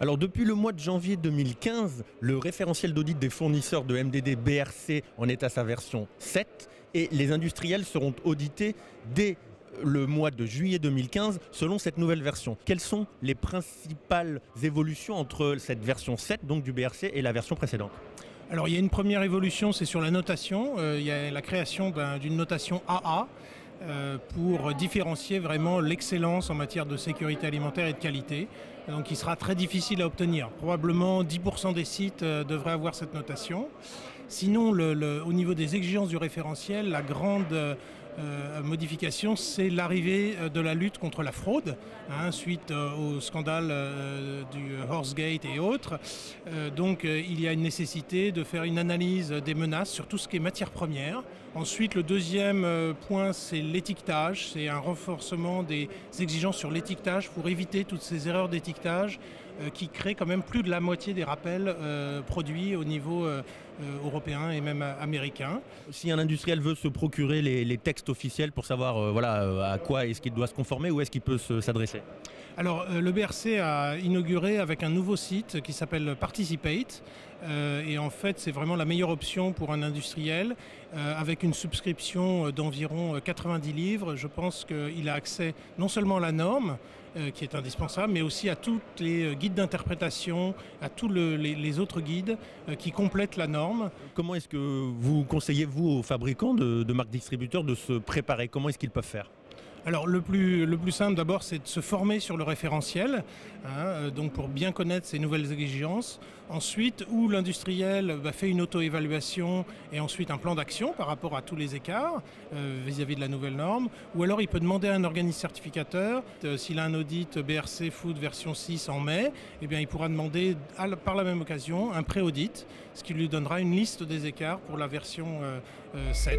Alors depuis le mois de janvier 2015, le référentiel d'audit des fournisseurs de MDD BRC en est à sa version 7 et les industriels seront audités dès le mois de juillet 2015 selon cette nouvelle version. Quelles sont les principales évolutions entre cette version 7 donc du BRC et la version précédente? Alors il y a une première évolution, c'est sur la notation. Il y a la création d'une notation AA pour différencier vraiment l'excellence en matière de sécurité alimentaire et de qualité. Donc il sera très difficile à obtenir. Probablement 10% des sites devraient avoir cette notation. Sinon, au niveau des exigences du référentiel, la grande modification, c'est l'arrivée de la lutte contre la fraude, suite au scandale du Horsegate et autres. Donc il y a une nécessité de faire une analyse des menaces sur tout ce qui est matière première. Ensuite, le deuxième point, c'est l'étiquetage. C'est un renforcement des exigences sur l'étiquetage pour éviter toutes ces erreurs d'étiquetage qui créent quand même plus de la moitié des rappels produits au niveau européen et même américain. Si un industriel veut se procurer les textes officiels pour savoir à quoi est-ce qu'il doit se conformer, où est-ce qu'il peut s'adresser? Alors le BRC a inauguré avec un nouveau site qui s'appelle Participate et en fait c'est vraiment la meilleure option pour un industriel avec une subscription d'environ 90 livres. Je pense qu'il a accès non seulement à la norme qui est indispensable, mais aussi à tous les guides d'interprétation, à tous les autres guides qui complètent la norme. Comment est-ce que vous conseillez, vous, aux fabricants de marques distributeurs de se préparer? Comment est-ce qu'ils peuvent faire? Alors le plus simple d'abord, c'est de se former sur le référentiel, donc pour bien connaître ces nouvelles exigences. Ensuite, où l'industriel fait une auto-évaluation et ensuite un plan d'action par rapport à tous les écarts vis-à-vis de la nouvelle norme. Ou alors il peut demander à un organisme certificateur, s'il a un audit BRC Food version 6 en mai, eh bien, il pourra demander par la même occasion un pré-audit, ce qui lui donnera une liste des écarts pour la version 7.